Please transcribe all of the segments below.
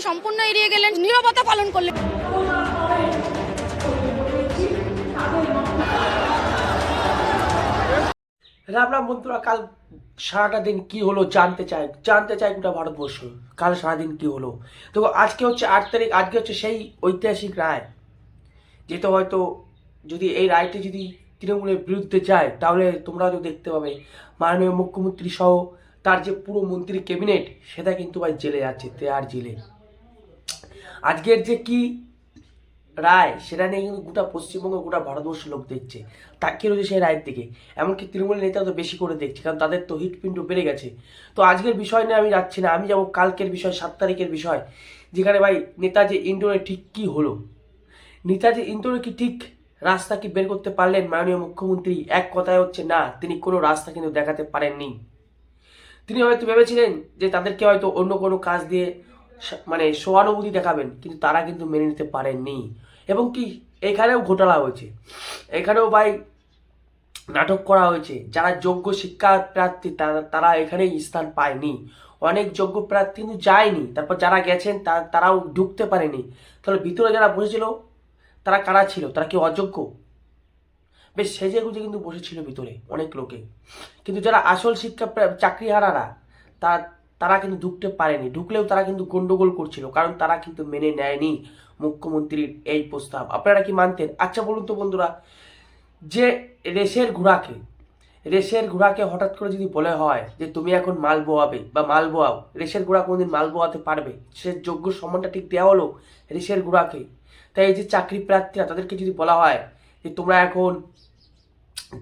সম্পূর্ণ এড়িয়ে গেলেন, নীরবতা পালন করলেন। রাম বন্ধুরা, কাল সারাটা দিন কি হলো জানতে চাই গোটা ভারতবর্ষ। কাল সারাদিন কি হলো। তো আজকে হচ্ছে 8 তারিখ, আজকে হচ্ছে সেই ঐতিহাসিক রায়, যেটা হয়তো যদি এই রায়টি যদি তৃণমূলের বিরুদ্ধে যায় তাহলে তোমরা হয়তো দেখতে পাবে মাননীয় মুখ্যমন্ত্রী সহ তার যে পুরো মন্ত্রী ক্যাবিনেট সেটা কিন্তু ভাই জেলে যাচ্ছে, তেহার জেলে। আজকের যে কি রায় সেটা নিয়ে কিন্তু গোটা পশ্চিমবঙ্গ গোটা ভারতবর্ষ লোক দেখছে, তাকিয়ে রয়েছে সেই রায়ের দিকে। এমনকি তৃণমূলের নেতা তো বেশি করে দেখছে, কারণ তাদের তো হৃৎপিণ্ড বেড়ে গেছে। তো আজকের বিষয় নিয়ে আমি যাচ্ছি না, আমি যাবো কালকের বিষয়, 7 তারিখের বিষয়, যেখানে ভাই নেতাজি ইন্ডোরে ঠিক কি হলো। নেতাজি ইন্ডোরে কি ঠিক রাস্তা কি বের করতে পারলেন মাননীয় মুখ্যমন্ত্রী? এক কথায় হচ্ছে না, তিনি কোনো রাস্তা কিন্তু দেখাতে পারেননি। তিনি হয়তো ভেবেছিলেন যে তাদেরকে হয়তো অন্য কোনো কাজ দিয়ে মানে সহানুভূতি দেখাবেন, কিন্তু তারা কিন্তু মেনে নিতে পারেননি। এবং কি এখানেও ঘোটালা হয়েছে, এখানেও ভাই নাটক করা হয়েছে। যারা যোগ্য শিক্ষা প্রার্থী তারা এখানেই স্থান পায়নি। অনেক যোগ্য প্রার্থী কিন্তু যায়নি, তারপর যারা গেছেন তারাও ঢুকতে পারেনি। তাহলে ভিতরে যারা বসেছিল তারা কারা ছিল? তারা কি অযোগ্য? বেশ সেজে গুজে কিন্তু বসেছিল ভিতরে অনেক লোকে, কিন্তু যারা আসল শিক্ষা চাকরিহারারা তারা কিন্তু ঢুকতে পারেনি। ঢুকলেও তারা কিন্তু গন্ডগোল করছিল, কারণ তারা কিন্তু মেনে নেয়নি মুখ্যমন্ত্রীর এই প্রস্তাব। আপনারা কি মানতেন? আচ্ছা বলুন তো বন্ধুরা, যে রেসের ঘোড়াকে হঠাৎ করে যদি বলে হয় যে তুমি এখন মাল বোয়াবে বা মাল বোয়াও, রেসের ঘোড়া কোনোদিন মাল বোয়াতে পারবে? সে যোগ্য সম্মানটা ঠিক দেওয়া হলো রেসের ঘোড়াকে। তাই এই যে চাকরি প্রার্থীরা, তাদেরকে যদি বলা হয় যে তোমরা এখন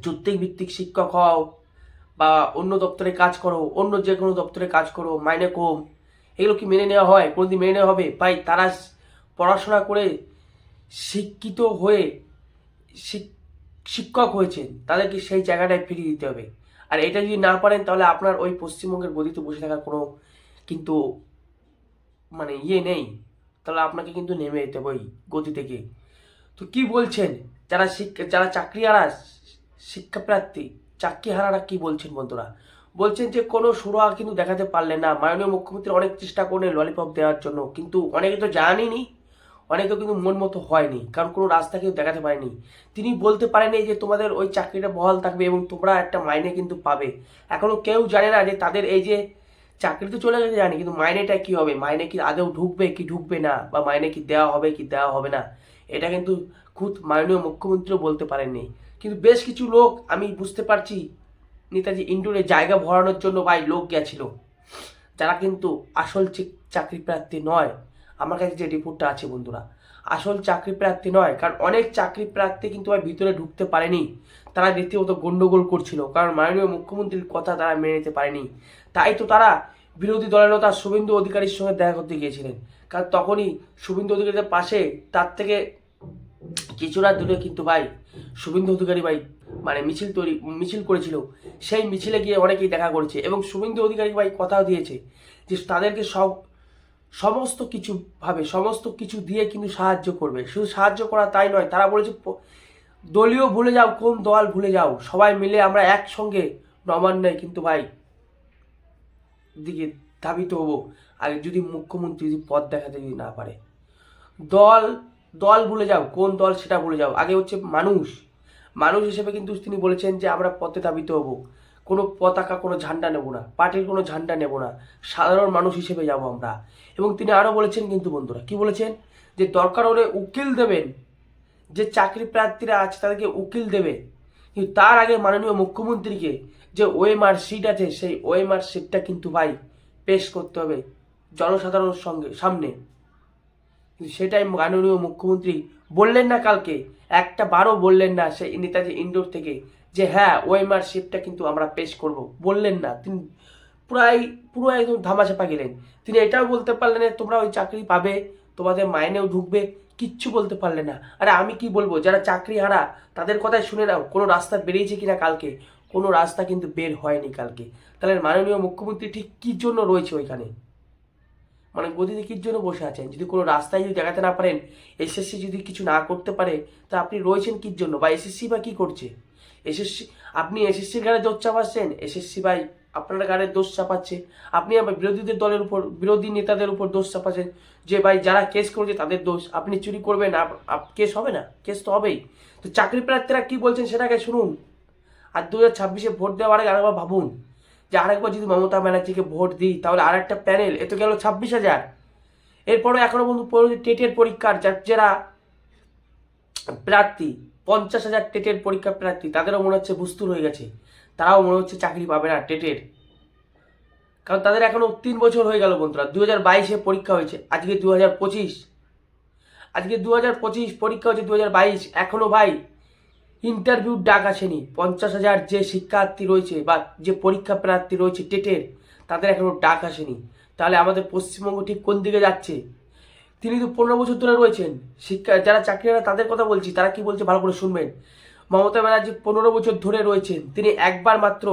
যৌক্তিক ভিত্তিক শিক্ষক হও বা অন্য দপ্তরে কাজ করো, অন্য যে কোনো দপ্তরে কাজ করো, মাইনে কম, এগুলো কি মেনে নেওয়া হয়? কোনোদিন মেনে নেওয়া হবে? ভাই তারা পড়াশোনা করে শিক্ষিত হয়ে শিক্ষক হয়েছেন, তাদেরকে সেই জায়গাটায় ফিরিয়ে দিতে হবে। আর এটা যদি না পারেন তাহলে আপনার ওই পশ্চিমবঙ্গের গদিতে বসে থাকার কোনো কিন্তু মানে নেই, তাহলে আপনাকে কিন্তু নেমে যেতে হবে ওই গতি থেকে। তো কি বলছেন যারা চাকরিহারা শিক্ষাপ্রার্থী, চাকরিহারারা কি বলছেন বন্ধুরা? বলছেন যে কোনো সুরাহা কিন্তু দেখাতে পারলেন না। মাননীয় মুখ্যমন্ত্রী অনেক চেষ্টা করলেন ললিপপ দেওয়ার জন্য, কিন্তু অনেকে তো জানেনি, অনেকে কিন্তু মন মতো হয়নি, কারণ কোনো রাস্তা কিন্তু দেখাতে পারেনি। তিনি বলতে পারেনি যে তোমাদের ওই চাকরিটা বহাল থাকবে এবং তোমরা একটা মাইনে কিন্তু পাবে। এখনো কেউ জানে না যে তাদের এই যে চাকরি তো চলে গেছে জানি, কিন্তু মাইনেটা কি হবে, মাইনে কি আদৌ ঢুকবে কি ঢুকবে না, বা মাইনে কি দেওয়া হবে কি দেওয়া হবে না, এটা কিন্তু খুদ মাননীয় মুখ্যমন্ত্রীও বলতে পারেননি। কিন্তু বেশ কিছু লোক, আমি বুঝতে পারছি, নেতাজি ইন্ডোরে জায়গা ভরানোর জন্য ভাই লোক গেছিল, যারা কিন্তু আসল চাকরি প্রার্থী নয়। আমার কাছে যে রিপোর্টটা আছে বন্ধুরা, আসল চাকরি প্রার্থী নয়, কারণ অনেক চাকরি প্রার্থী কিন্তু ভাই ভিতরে ঢুকতে পারেনি। তারা রীতিমতো গন্ডগোল করছিল, কারণ মাননীয় মুখ্যমন্ত্রীর কথা তারা মেনে নিতে পারেনি। তাই তো তারা বিরোধী দলের নেতা শুভেন্দু অধিকারীর সঙ্গে দেখা করতে গিয়েছিলেন, কারণ তখনই শুভেন্দু অধিকারীর পাশে তার থেকে কিছুটা দূরে কিন্তু ভাই শুভেন্দু অধিকারী ভাই মানে মিছিল করেছিল। সেই মিছিলে গিয়ে অনেকেই দেখা করেছে, এবং শুভেন্দু অধিকারী ভাই কথাও দিয়েছে যে তাদেরকে সমস্ত কিছু দিয়ে কিন্তু সাহায্য করবে। শুধু সাহায্য করা তাই নয়, তারা বলেছে দলীয় ভুলে যাও, কোন দল ভুলে যাও, সবাই মিলে আমরা একসঙ্গে নবান্নে কিন্তু ভাই দিকে ধাবিত হবো। আর যদি মুখ্যমন্ত্রী যদি পদ দেখাতে যদি না পারে, দল দল ভুলে যাও, কোন দল সেটা ভুলে যাও, আগে হচ্ছে মানুষ হিসেবে কিন্তু তিনি বলেছেন যে আমরা পথে ধাবিত হব, কোনো পতাকা কোনো ঝান্ডা নেব না, পার্টির কোনো ঝান্ডা নেব না, সাধারণ মানুষ হিসেবে যাব আমরা। এবং তিনি আরও বলেছেন কিন্তু বন্ধুরা, কি বলেছেন, যে দরকার হলে উকিল দেবেন, যে চাকরি প্রার্থীরা আছে তাদেরকে উকিল দেবে, কিন্তু তার আগে মাননীয় মুখ্যমন্ত্রীকে যে ওএমআর সিট আছে সেই ওএমআর সিটটা কিন্তু ভাই পেশ করতে হবে জনসাধারণের সামনে। কিন্তু সেটাই মাননীয় মুখ্যমন্ত্রী বললেন না, কালকে একটা বারও বললেন না সেই নেতাজি ইন্ডোর থেকে যে হ্যাঁ ওএমআর শিপটা কিন্তু আমরা পেশ করব, বললেন না। তিনি পুরো একদম ধামাচাপা গেলেন। তিনি এটাও বলতে পারলেন না তোমরা ওই চাকরি পাবে, তোমাদের মাইনেও ঢুকবে, কিচ্ছু বলতে পারলেন না। আরে আমি কি বলবো, যারা চাকরি হারা তাদের কথাই শুনে নাও, কোনো রাস্তা বেরিয়েছে কিনা কালকে? কোনো রাস্তা কিন্তু বের হয়নি কালকে। তাহলে মাননীয় মুখ্যমন্ত্রী ঠিক কী জন্য রয়েছে ওইখানে, মানে গদিতে কির জন্য বসে আছেন? যদি কোনো রাস্তায় যদি দেখাতে না পারেন, এসএসসি যদি কিছু না করতে পারে, তা আপনি রয়েছেন কির জন্য? বা এসএসসি বা কি করছে? আপনি এসএসসির ঘাড়ে জোর চাপাচ্ছেন? এসএসসি ভাই আপনারা গাড়ে দোষ চাপাচ্ছে, আপনি আবার বিরোধীদের দলের উপর, বিরোধী নেতাদের উপর দোষ চাপাচ্ছেন যে ভাই যারা কেস করেছে তাদের দোষ, আপনি চুরি করবেন, কেস হবে না? কেস তো হবেই। তো চাকরি প্রার্থীরা কি বলছেন সেটাকে শুনুন। আর 2026-এ ভোট দেওয়ার আগে আরেকবার ভাবুন যে আরেকবার যদি মমতা ব্যানার্জিকে ভোট দিই তাহলে আর একটা প্যানেল, এ তো গেল 26,000। এরপরে এখনো বন্ধু টেটের পরীক্ষার যারা প্রার্থী 50,000 টেটের পরীক্ষা প্রার্থী, তাদেরও মনে হচ্ছে বুস্তুর হয়ে গেছে, তারাও মনে হচ্ছে চাকরি পাবে না টেটের, কারণ তাদের এখনো 3 বছর হয়ে গেল বন্ধুরা। 2022-এ পরীক্ষা হয়েছে, আজকে 2025, আজকে 2025 পরীক্ষা হয়েছে 2022, এখনো ভাই ইন্টারভিউর ডাক আসেনি। 50,000 যে শিক্ষার্থী রয়েছে বা যে পরীক্ষা প্রার্থী রয়েছে টেটের, তাদের এখনো ডাক আসেনি। তাহলে আমাদের পশ্চিমবঙ্গ ঠিক কোন দিকে যাচ্ছে? তিনি তো 15 বছর ধরে রয়েছেন শিক্ষা, যারা চাকরিরা তাদের কথা বলছি, তারা কি বলছে ভালো করে শুনবেন। মমতা ব্যানার্জি 15 বছর ধরে রয়েছেন, তিনি একবার মাত্র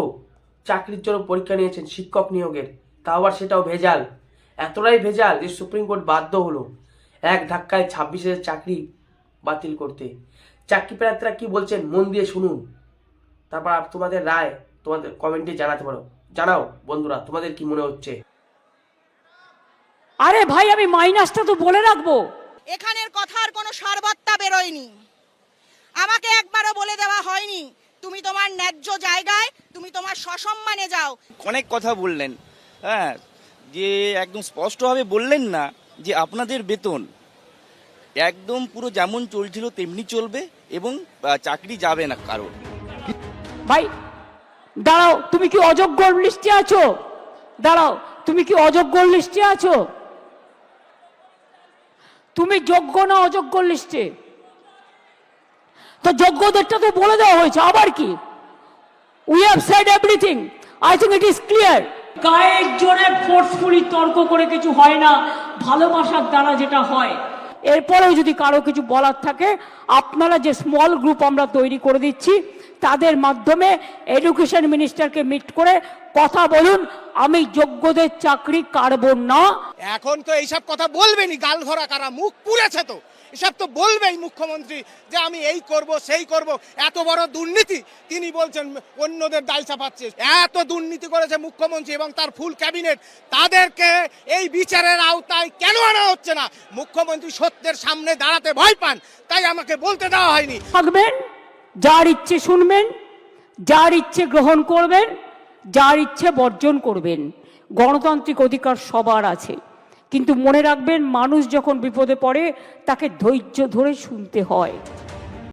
চাকরির জন্য পরীক্ষা নিয়েছেন শিক্ষক নিয়োগের, তাও আবার সেটাও ভেজাল। এতটাই ভেজাল যে সুপ্রিম কোর্ট বাধ্য হলো এক ধাক্কায় 26,000 চাকরি বাতিল করতে। চাকরি প্রার্থীরা কি বলছেন মন দিয়ে শুনুন, তারপর তোমাদের রায় তোমাদের কমেন্টে জানাতে পারো। জানাও বন্ধুরা তোমাদের কি মনে হচ্ছে। আরে ভাই আমি মাইনাসটা তো বলে রাখবো, এখানের কথার কোনো সারবত্তা বেরোয়নি। আমাকে একবারও বলে দেওয়া হয়নি তুমি তোমার ন্যায্য জায়গায়, তুমি তোমার সসম্মানে যাও। অনেক কথা বললেন, হ্যাঁ, যে একদম স্পষ্টভাবে বললেন না যে আপনাদের বেতন একদম পুরো যেমন চলছিল তেমনি চলবে এবং চাকরি যাবে না কারো। ভাই দাঁড়াও, তুমি কি অযোগ্য লিস্টে আছো? দাঁড়াও, তুমি কি অযোগ্য লিস্টে আছো? তুমি যোগ্য না অযোগ্য লিস্টে? তো যোগ্যদেরটা তো বলে দেওয়া হয়েছে, আবার কি? We have said everything, I think it is clear. গায়ের জোরে ফোর্সফুলি তর্ক করে কিছু হয় না, ভালোবাসার দ্বারা যেটা হয়। এরপরেও যদি কারো কিছু বলার থাকে, আপনারা যে স্মল গ্রুপ আমরা তৈরি করে দিচ্ছি, তাদের মাধ্যমে এডুকেশন মিনিস্টারকে মিট করে কথা বলুন। আমি যোগ্যদের চাকরি কাটবো না। এখন তো এইসব কথা বলবেনি, গাল ভরা কারা, মুখ পুড়েছে তো, এসব তো বলবেই মুখ্যমন্ত্রী যে আমি এই করব সেই করব। এত বড় দুর্নীতি তিনি বলছেন অন্যদের দায় চাপাচ্ছে। এত দুর্নীতি করেছে মুখ্যমন্ত্রী এবং তার ফুল ক্যাবিনেট, তাদেরকে এই বিচারের আওতায় কেন আনা হচ্ছে না? মুখ্যমন্ত্রী সত্যের সামনে দাঁড়াতে ভয় পান, তাই আমাকে বলতে দেওয়া হয়নি। থাকবেন, যার ইচ্ছে শুনবেন, যার ইচ্ছে গ্রহণ করবেন, যার ইচ্ছে বর্জন করবেন। গণতান্ত্রিক অধিকার সবার আছে, কিন্তু মনে রাখবেন মানুষ যখন বিপদে পড়ে তাকে ধৈর্য ধরে শুনতে হয়।